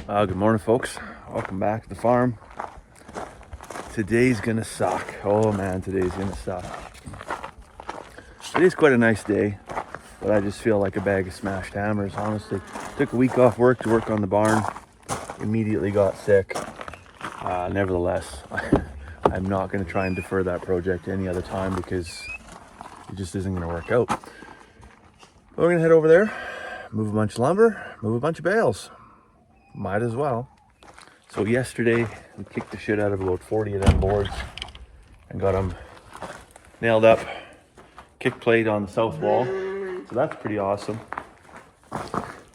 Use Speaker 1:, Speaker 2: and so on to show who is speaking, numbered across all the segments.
Speaker 1: Good morning, folks. Welcome back to the farm. Today's gonna suck. Oh man, today's gonna suck. It is quite a nice day, but I just feel like a bag of smashed hammers, honestly. Took a week off work to work on the barn. Immediately got sick. Nevertheless, I'm not gonna try and defer that project any other time because it just isn't gonna work out. But we're gonna head over there, move a bunch of lumber, move a bunch of bales. Might as well. So yesterday we kicked the shit out of about 40 of them boards and got them nailed up, kick plate on the south wall. So that's pretty awesome.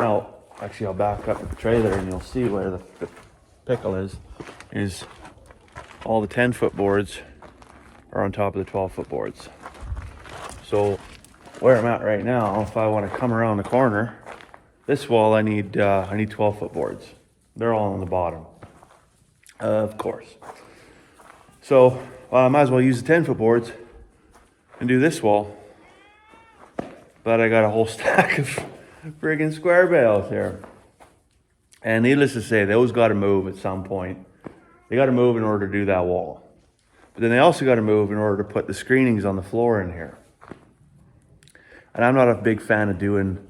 Speaker 1: Now, actually I'll back up with the trailer and you'll see where the pickle is all the 10-foot boards are on top of the 12-foot boards. So where I'm at right now, if I want to come around the corner, this wall I need 12-foot boards. They're all on the bottom. Of course. So I might as well use the 10-foot boards and do this wall. But I got a whole stack of friggin' square bales here. And needless to say, those got to move at some point. They got to move in order to do that wall. But then they also got to move in order to put the screenings on the floor in here. And I'm not a big fan of doing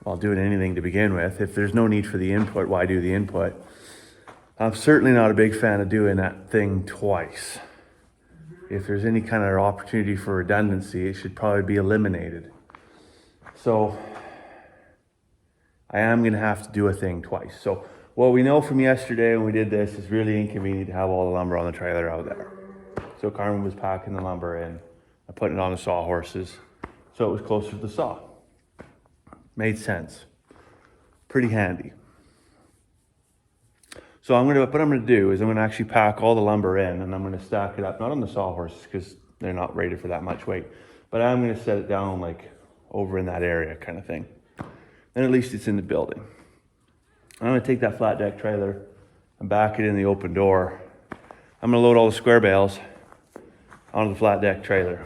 Speaker 1: anything to begin with. If there's no need for the input, why do the input? I'm certainly not a big fan of doing that thing twice. If there's any kind of opportunity for redundancy, it should probably be eliminated. So I am gonna have to do a thing twice. So what we know from yesterday when we did this is really inconvenient to have all the lumber on the trailer out there. So Carmen was packing the lumber in and putting it on the sawhorses so it was closer to the saw. Made sense. Pretty handy. So what I'm gonna do is I'm gonna actually pack all the lumber in and I'm gonna stack it up, not on the sawhorses because they're not rated for that much weight, but I'm gonna set it down like over in that area kind of thing. Then at least it's in the building. I'm gonna take that flat deck trailer and back it in the open door. I'm gonna load all the square bales onto the flat deck trailer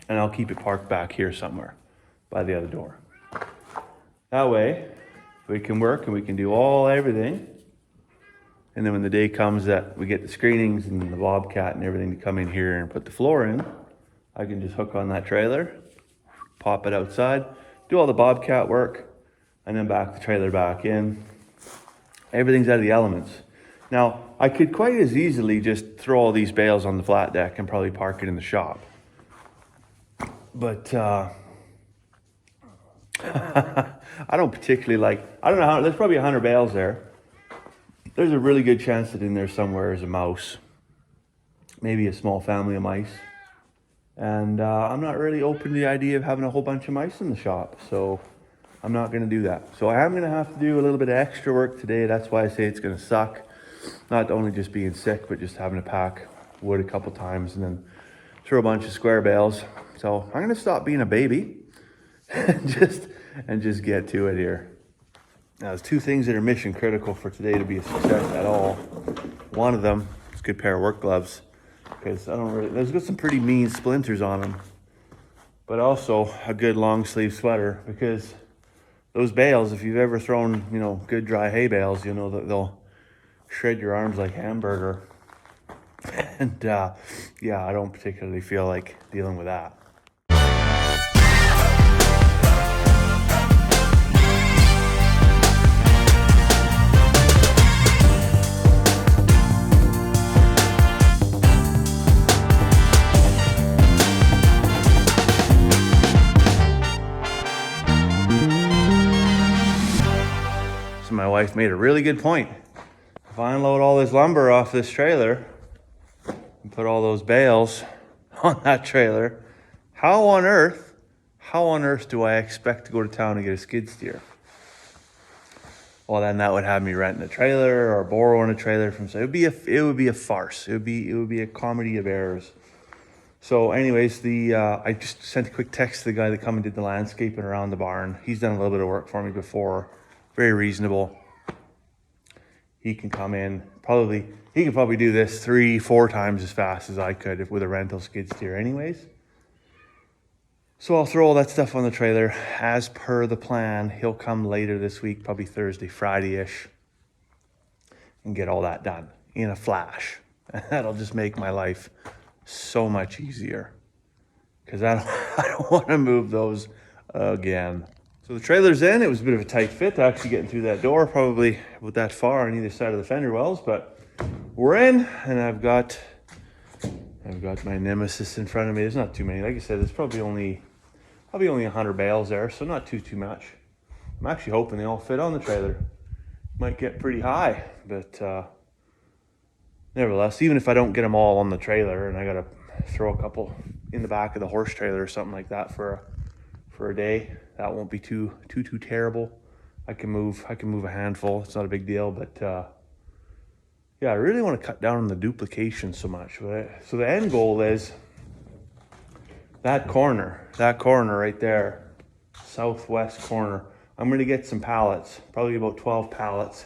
Speaker 1: and I'll keep it parked back here somewhere by the other door. That way, we can work and we can do everything. And then when the day comes that we get the screenings and the bobcat and everything to come in here and put the floor in, I can just hook on that trailer, pop it outside, do all the bobcat work, and then back the trailer back in. Everything's out of the elements. Now, I could quite as easily just throw all these bales on the flat deck and probably park it in the shop. But I don't particularly I don't know how, there's probably 100 bales there. There's a really good chance that in there somewhere is a mouse, maybe a small family of mice. And I'm not really open to the idea of having a whole bunch of mice in the shop, so I'm not gonna do that. So I am gonna have to do a little bit of extra work today. That's why I say it's gonna suck. Not only just being sick, but just having to pack wood a couple times and then throw a bunch of square bales. So I'm gonna stop being a baby and just get to it here. Now, there's two things that are mission critical for today to be a success at all. One of them is a good pair of work gloves because there's got some pretty mean splinters on them, but also a good long sleeve sweater because those bales, if you've ever thrown, good dry hay bales, you know that they'll shred your arms like hamburger. And yeah, I don't particularly feel like dealing with that. So my wife made a really good point. If I unload all this lumber off this trailer and put all those bales on that trailer, how on earth do I expect to go to town and get a skid steer? Well, then that would have me renting a trailer or borrowing a trailer from. So it would be a farce. It would be a comedy of errors. So, anyways, I just sent a quick text to the guy that come and did the landscaping around the barn. He's done a little bit of work for me before. Very reasonable. He can come in. He could probably do this 3-4 times as fast as I could with a rental skid steer anyways. So I'll throw all that stuff on the trailer as per the plan. He'll come later this week, probably Thursday, Friday-ish, and get all that done in a flash. And that'll just make my life so much easier, because I don't want to move those again. So the trailer's in. It was a bit of a tight fit actually getting through that door, probably about that far on either side of the fender wells, but we're in, and I've got my Nemesis in front of me. There's not too many. Like I said, there's probably only 100 bales there, so not too much. I'm actually hoping they all fit on the trailer. Might get pretty high, but nevertheless, even if I don't get them all on the trailer and I gotta throw a couple in the back of the horse trailer or something like that for a day, that won't be too terrible. I can move a handful. It's not a big deal, but yeah, I really want to cut down on the duplication so much. So the end goal is that corner right there, southwest corner. I'm going to get some pallets, probably about 12 pallets.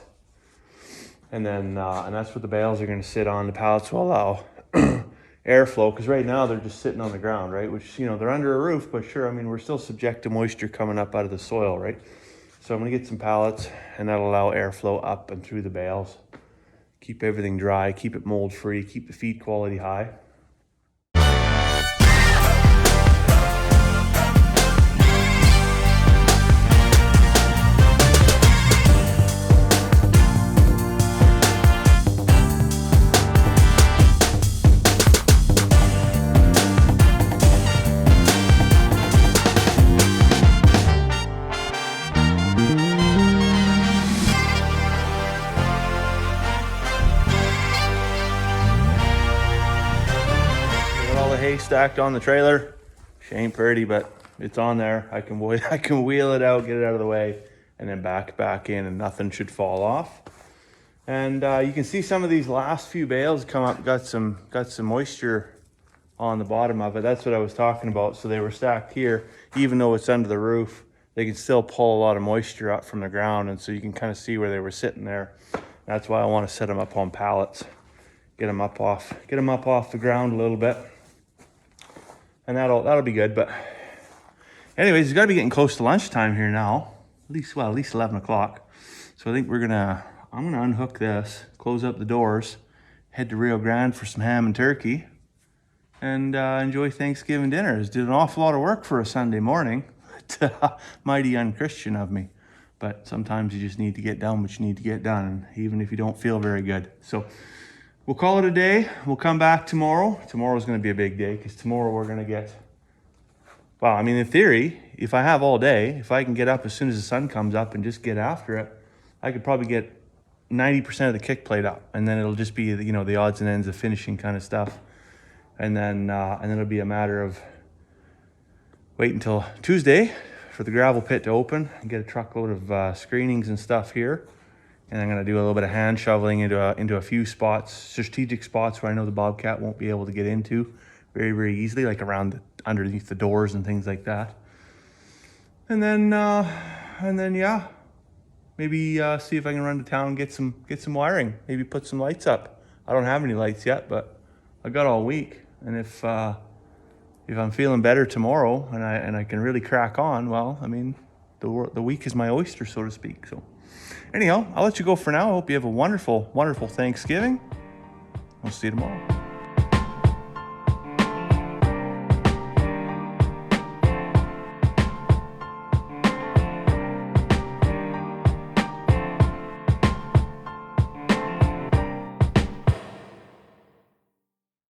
Speaker 1: And then, and that's what the bales are going to sit on. The pallets will allow airflow, because right now they're just sitting on the ground, right? Which, you know, they're under a roof, but sure, I mean, we're still subject to moisture coming up out of the soil, right? So I'm going to get some pallets, and that'll allow airflow up and through the bales. Keep everything dry, keep it mold free, keep the feed quality high. Hay stacked on the trailer. She ain't pretty, but it's on there. I can wheel it out, get it out of the way, and then back in, and nothing should fall off. And you can see some of these last few bales come up, got some moisture on the bottom of it. That's what I was talking about. So they were stacked here, even though it's under the roof, they can still pull a lot of moisture up from the ground, and so you can kind of see where they were sitting there. That's why I want to set them up on pallets, get them up off the ground a little bit. And that'll be good. But anyways, it's got to be getting close to lunchtime here now. At least 11 o'clock. So I think I'm gonna unhook this, close up the doors, head to Rio Grande for some ham and turkey, and enjoy Thanksgiving dinner. It's did an awful lot of work for a Sunday morning. Mighty unchristian of me. But sometimes you just need to get done what you need to get done, even if you don't feel very good. So we'll call it a day. We'll come back tomorrow. Tomorrow's going to be a big day, because tomorrow we're going to get, well, I mean, in theory, if I have all day, if I can get up as soon as the sun comes up and just get after it, I could probably get 90% of the kick plate up, and then it'll just be, you know, the odds and ends of finishing kind of stuff. And then it'll be a matter of wait until Tuesday for the gravel pit to open and get a truckload of screenings and stuff here. And I'm going to do a little bit of hand shoveling into a few spots, strategic spots where I know the Bobcat won't be able to get into very, very easily, like underneath the doors and things like that. And then yeah, maybe see if I can run to town and get some wiring. Maybe put some lights up. I don't have any lights yet, but I got all week. And if I'm feeling better tomorrow and I can really crack on, well, I mean, the week is my oyster, so to speak. So anyhow, I'll let you go for now. I hope you have a wonderful, wonderful Thanksgiving. We'll see you tomorrow.